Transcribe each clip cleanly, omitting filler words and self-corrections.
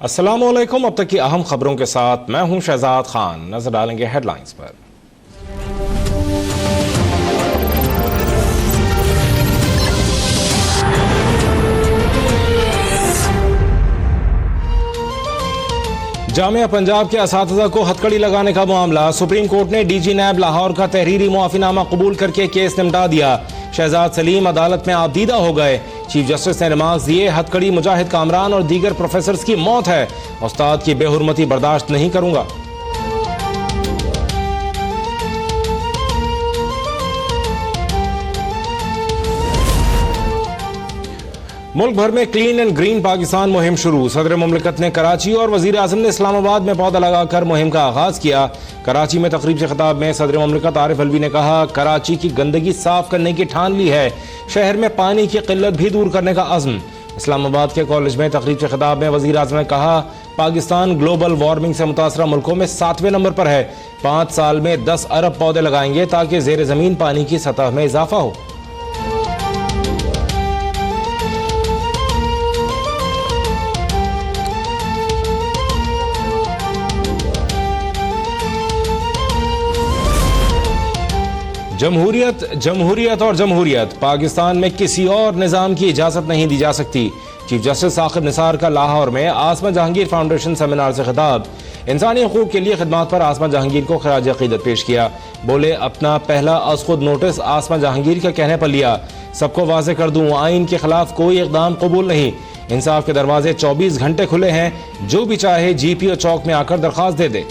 अस्सलामुअलैकुम। अब तक की अहम खबरों के साथ मैं हूं शहजाद खान। नजर डालेंगे हेडलाइंस पर। जामिया पंजाब के असातिज़ा को हथकड़ी लगाने का मामला। सुप्रीम कोर्ट ने डीजी नैब लाहौर का तहरीरी मुआफीनामा कबूल करके केस निपटा दिया। शहजाद सलीम अदालत में आबदीदा हो गए। चीफ जस्टिस ने रिमार्क्स दिए, हथकड़ी मुजाहिद कामरान और दीगर प्रोफेसर्स की मौत है। उस्ताद की बेहुरमती बर्दाश्त नहीं करूंगा। मुल्क भर में क्लीन एंड ग्रीन पाकिस्तान मुहिम शुरू। सदर मुमलिकत ने कराची और वजीर आजम ने इस्लामाबाद में पौधा लगाकर मुहिम का आगाज किया। कराची में तकरीब से खिताब में सदर मुमलिकत आरिफ अलवी ने कहा, कराची की गंदगी साफ करने की ठान ली है। शहर में पानी की किल्लत भी दूर करने का अज़्म। इस्लामाबाद के कॉलेज में तकरीब से खिताब में वजीर आजम ने कहा, पाकिस्तान ग्लोबल वार्मिंग से मुतासरा मुल्कों में 7वें नंबर पर है। 5 साल में 10 अरब पौधे लगाएंगे ताकि जेर जमीन पानी की सतह में इजाफा हो। जमहूरियत, जमहूरियत और जमहूरियत। पाकिस्तान में किसी और निज़ाम की इजाज़त नहीं दी जा सकती। चीफ जस्टिस साकिब निसार का लाहौर में आसमा जहांगीर फाउंडेशन सेमिनार से खिताब। इंसानी हकूक़ के लिए खिदमत पर आसमा जहांगीर को खराज अक़ीदत पेश किया। बोले, अपना पहला अज़ खुद नोटिस आसमा जहांगीर के कहने पर लिया। सबको वाज़ेह कर दूँ, आइन के खिलाफ कोई इक़दाम कबूल नहीं। इंसाफ के दरवाजे 24 घंटे खुले हैं। जो भी चाहे GPO चौक में आकर दरख्वास्त दे दे।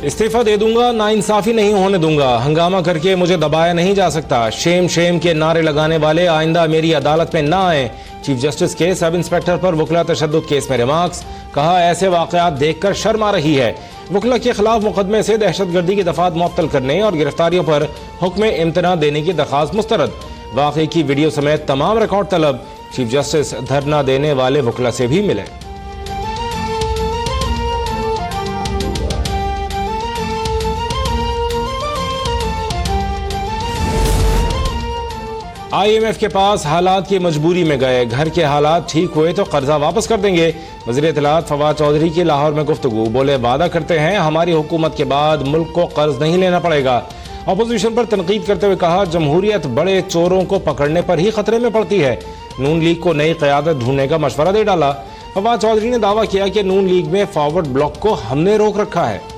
इस्तीफा दे दूंगा, नाइंसाफी नहीं होने दूंगा। हंगामा करके मुझे दबाया नहीं जा सकता। शेम शेम के नारे लगाने वाले आइंदा मेरी अदालत में ना आए। चीफ जस्टिस के सब इंस्पेक्टर पर वकला तशद्दुद केस में रिमार्क्स। कहा, ऐसे वाकयात देखकर शर्म आ रही है। वकला के खिलाफ मुकदमे से दहशतगर्दी की दफात मुअत्तल करने और गिरफ्तारियों पर हुक्म इम्तना देने की दरखास्त मुस्तरद। वाक़े की वीडियो समेत तमाम रिकॉर्ड तलब। चीफ जस्टिस धरना देने वाले वकला से भी मिले। IMF के पास हालात की मजबूरी में गए। घर के हालात ठीक हुए तो कर्जा वापस कर देंगे। वज़ीर इत्तलात फवाद चौधरी की लाहौर में गुफ्तगू। बोले, वादा करते हैं हमारी हुकूमत के बाद मुल्क को कर्ज नहीं लेना पड़ेगा। अपोजिशन पर तनकीद करते हुए कहा, जमहूरियत बड़े चोरों को पकड़ने पर ही खतरे में पड़ती है। नून लीग को नई क़यादत ढूंढने का मशवरा दे डाला। फवाद चौधरी ने दावा किया कि नून लीग में फॉरवर्ड ब्लॉक को हमने रोक रखा है।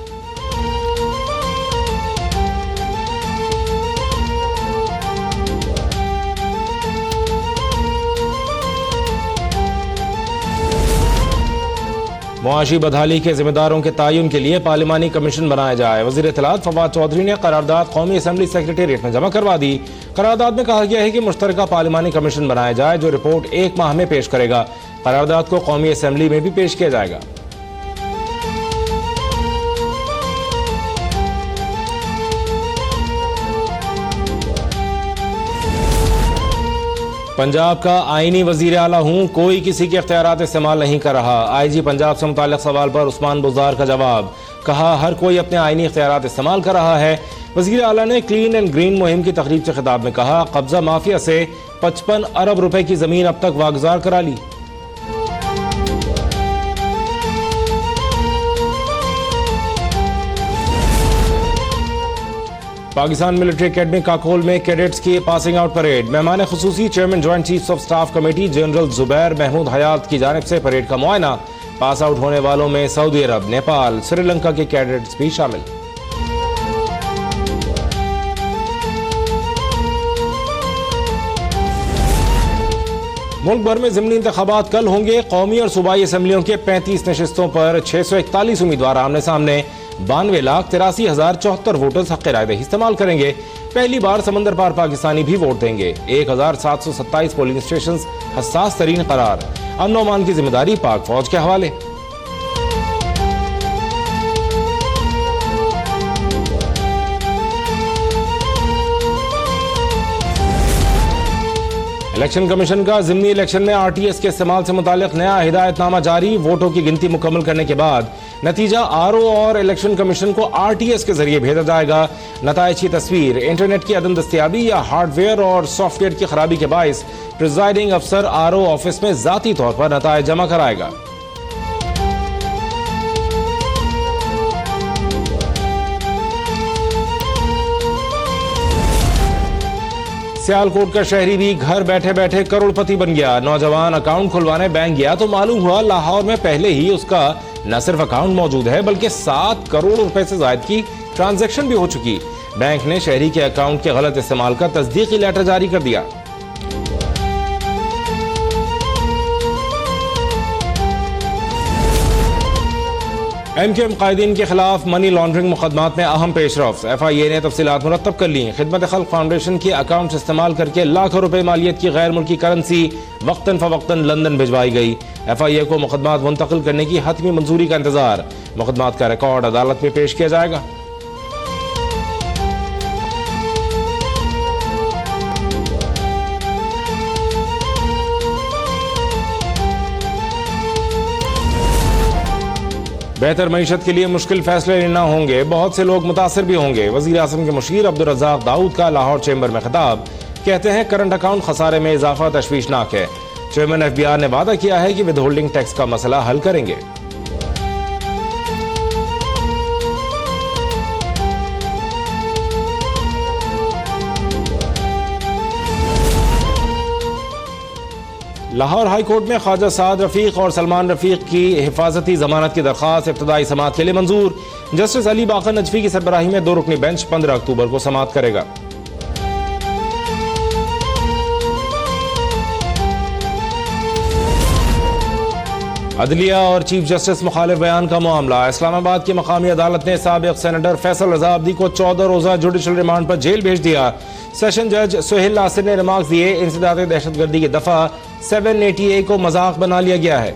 मुआशी बदहाली के जिम्मेदारों के तयन के लिए पार्लिमानी कमीशन बनाया जाए। वज़ीर इत्तलात फवाद चौधरी ने करारदाद कौमी असम्बली सेक्रेटेरिएट में जमा करवा दी। करारदाद में कहा गया है कि मुश्तरका पार्लिमानी कमीशन बनाया जाए जो रिपोर्ट 1 माह में पेश करेगा। करारदाद को कौमी असम्बली में भी पेश किया जाएगा। पंजाब का आईनी वजीर आला हूँ, कोई किसी के इख्तियारात इस्तेमाल नहीं कर रहा। IG पंजाब से मुताल्लिक सवाल पर उस्मान बुज़दार का जवाब। कहा, हर कोई अपने आईनी इख्तियारात इस्तेमाल कर रहा है। वजीर आला ने क्लीन एंड ग्रीन मुहिम की तकरीब से खिताब में कहा, कब्जा माफिया से 55 अरब रुपए की जमीन अब तक वागुजार करा ली। पाकिस्तान मिलिट्री एकेडमी काकोल में कैडेट्स की पासिंग आउट परेड। मेहमान खुसूसी chairman joint chiefs of staff committee general Zubair Mahmood Hayat की जानिब से परेड का मुआयना। पास आउट होने वालों में सऊदी अरब, नेपाल, श्रीलंका के कैडेट्स भी शामिल। मुल्क भर में ज़िमनी इंतखाबात कल होंगे। कौमी और सूबाई असम्बलियों के 35 नशिस्तों पर 641 उम्मीदवार आमने सामने। 92,83,074 वोटर्स हक़ राय इस्तेमाल करेंगे। पहली बार समंदर पार पाकिस्तानी भी वोट देंगे। 1,727 पोलिंग स्टेशन हसास तरीन करार। अमन और अमान की जिम्मेदारी पाक फौज के हवाले। इलेक्शन कमीशन का ज़िमनी इलेक्शन में आरटीएस के इस्तेमाल से मुतालिक नया हिदायतनामा जारी। वोटों की गिनती मुकम्मल करने के बाद नतीजा आरओ और इलेक्शन कमीशन को आरटीएस के जरिए भेजा जाएगा। नताइज की तस्वीर इंटरनेट की अदम दस्तियाबी या हार्डवेयर और सॉफ्टवेयर की खराबी के बायस प्रिजाइडिंग अफसर आरओ ऑफिस में जाती तौर पर नताइज जमा कराएगा। सियालकोट का शहरी भी घर बैठे बैठे करोड़पति बन गया। नौजवान अकाउंट खुलवाने बैंक गया तो मालूम हुआ लाहौर में पहले ही उसका न सिर्फ अकाउंट मौजूद है बल्कि 7 करोड़ रुपए से ज्यादा की ट्रांजैक्शन भी हो चुकी। बैंक ने शहरी के अकाउंट के गलत इस्तेमाल का तस्दीकी लेटर जारी कर दिया। एमक्यूएम कायदीन के खिलाफ मनी लॉन्ड्रिंग मुकदमात में अहम पेशरफ्त। एफआईए ने तफसीलात मुरतब कर ली। खिदमत खल्क फाउंडेशन के अकाउंट इस्तेमाल करके लाखों रुपए मालियत की गैर मुल्की करेंसी वक्तन फवक्तन लंदन भिजवाई गई। एफआईए को मुकदमात मुंतकिल करने की हतमी मंजूरी का इंतजार। मुकदमात का रिकॉर्ड अदालत में पेश किया जाएगा। बेहतर मईशत के लिए मुश्किल फैसले लेना होंगे, बहुत से लोग मुतासर भी होंगे। वजीर आज़म के मुशीर अब्दुल रज़्ज़ाक दाऊद का लाहौर चैम्बर में खिताब। कहते हैं करंट अकाउंट खसारे में इजाफा तशवीशनाक है। चेयरमैन एफबीआर ने वादा किया है कि विद होल्डिंग टैक्स का मसला हल करेंगे। लाहौर हाई कोर्ट में ख्वाजा साद रफीक और सलमान रफीक की हिफाजती जमानत की दरख्वास्त इब्तदाई समाअत के लिए मंजूर। जस्टिस अली बाकर नजफी की सरबराही में 2 रुकनी बेंच 15 अक्टूबर को समाअत करेगा। अदलिया और चीफ जस्टिस मुखालिफ बयान का मामला। इस्लामाबाद की मकामी अदालत ने साबिक सेनेटर फैसल रजा अब्दी को 14 रोजा जुडिशल रिमांड पर जेल भेज दिया। सेशन जज सोहेल नासिर ने रिमार्क दिए, इंसदाद दहशतगर्दी की दफा 780A को मजाक बना लिया गया है।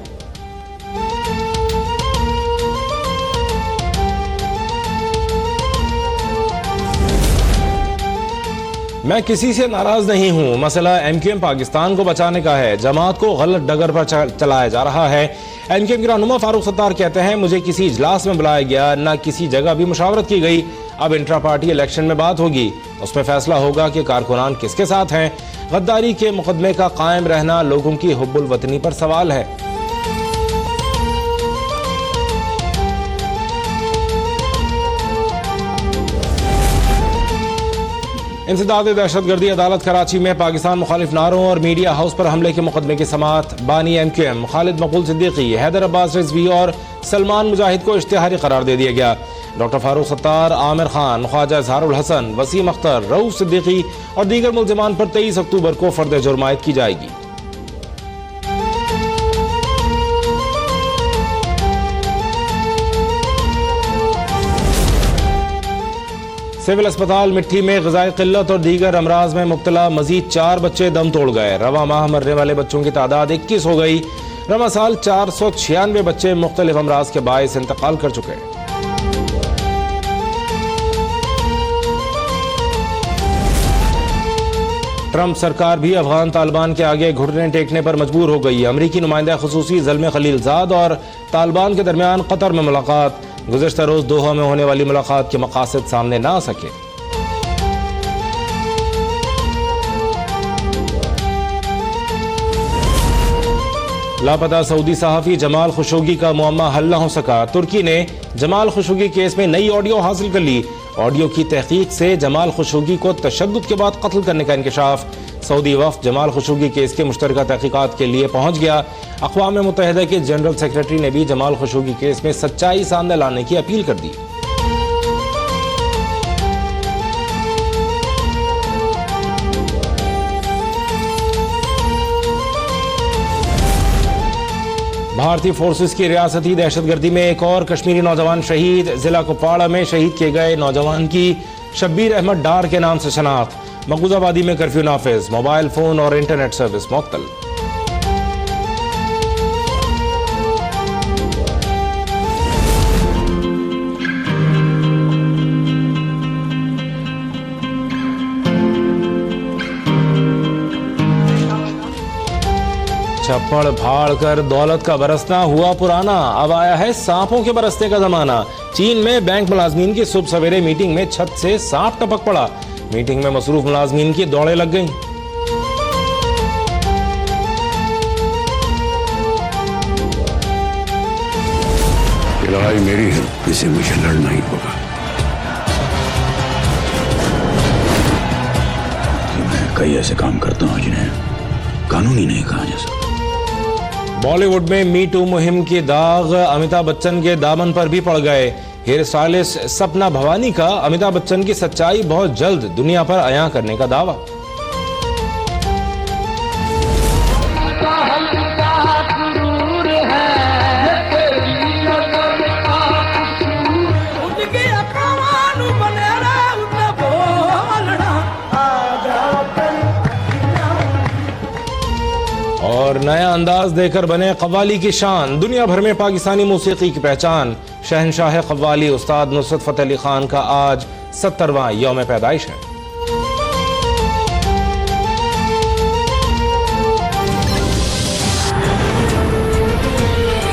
मैं किसी से नाराज नहीं हूं, मसला एमक्यूएम पाकिस्तान को बचाने का है। जमात को गलत डगर पर चलाया जा रहा है। एमक्यूएम के रहनुमा फारूक सत्तार कहते हैं, मुझे किसी इजलास में बुलाया गया, न किसी जगह भी मुशावरत की गई। अब इंट्रा पार्टी इलेक्शन में बात होगी, उसमें फैसला होगा कि कारकुनान किसके साथ हैं। गद्दारी के मुकदमे का कायम रहना लोगों की हुब्बुल वतनी पर सवाल है। इंसदाद दहशतगर्दी अदालत कराची में पाकिस्तान मुखालिफ नारों और मीडिया हाउस पर हमले के मुकदमे की समाअत। बानी एमक्यूएम खालिद मकबूल सिद्दीकी, हैदर अब्बास रिजवी और सलमान मुजाहिद को इश्तिहारी करार दे दिया गया। डॉक्टर फारूक सत्तार, आमिर खान, ख्वाजा इजहारुल हसन, वसीम अख्तर, रऊफ सिद्दीकी और दीगर मुल्जिमान पर 23 अक्टूबर को फर्द जुर्म आयद की जाएगी। सिविल अस्पताल मिट्टी में ग़िज़ाई क़िल्लत और दीगर अमराज में मुब्तला मजीद 4 बच्चे दम तोड़ गए। रवा माह मरने वाले बच्चों की तादाद 21 हो गई। रवा साल 496 बच्चे मुख्तलिफ अमराज के बायस इंतकाल कर चुके। ट्रंप सरकार भी अफगान तालिबान के आगे घुटने टेकने पर मजबूर हो गई। अमरीकी नुमाइंदा खुसूसी ज़ल्मे खलीलजाद और तालिबान के दरमियान कतर में मुलाकात। गुज़िश्ता रोज दोहा में होने वाली मुलाकात के मकासद सामने ना आ सके। लापता सऊदी सहाफ़ी जमाल खुशोगी का मुअम्मा हल न हो सका। तुर्की ने जमाल खुशोगी केस में नई ऑडियो हासिल कर ली। ऑडियो की तहकीक से जमाल खुशोगी को तशद्दुद के बाद कत्ल करने का इंकशाफ। सऊदी वफ़द जमाल खुशोगी केस के मुश्तरका तहकीकात के लिए पहुंच गया। अक़वाम मुत्तहिदा के जनरल सेक्रेटरी ने भी जमाल खुशोगी केस में सच्चाई सामने लाने की अपील कर दी। भारतीय फोर्सेस की रियासती दहशतगर्दी में एक और कश्मीरी नौजवान शहीद। जिला कुपवाड़ा में शहीद किए गए नौजवान की शब्बीर अहमद डार के नाम से शनाख्त। मकबूजाबादी में कर्फ्यू नाफिज, मोबाइल फोन और इंटरनेट सर्विस मुअत्तल। छप्पड़ फाड़ कर दौलत का बरसना हुआ पुराना, अब आया है सांपों के बरसने का जमाना। चीन में बैंक मुलाजमीन की सुबह सवेरे मीटिंग में छत से सांप टपक पड़ा। मीटिंग में मसरूफ मुलाजमीन की दौड़ें लग गईं। लड़ाई मेरी है, इसे मुझे लड़ना ही होगा। मैं कई ऐसे काम करता हूं जिन्हें कानूनी नहीं कहा जा सकता। बॉलीवुड में मी टू मुहिम के दाग अमिताभ बच्चन के दामन पर भी पड़ गए। हेयर स्टाइलिस्ट सपना भवानी का अमिताभ बच्चन की सच्चाई बहुत जल्द दुनिया पर अयां करने का दावा। और नया अंदाज देकर बने कव्वाली की शान, दुनिया भर में पाकिस्तानी मौसीकी की पहचान। शहंशाह कव्वाली उस्ताद नुसरत फतेह अली खान का आज 70वां यौम पैदाइश है।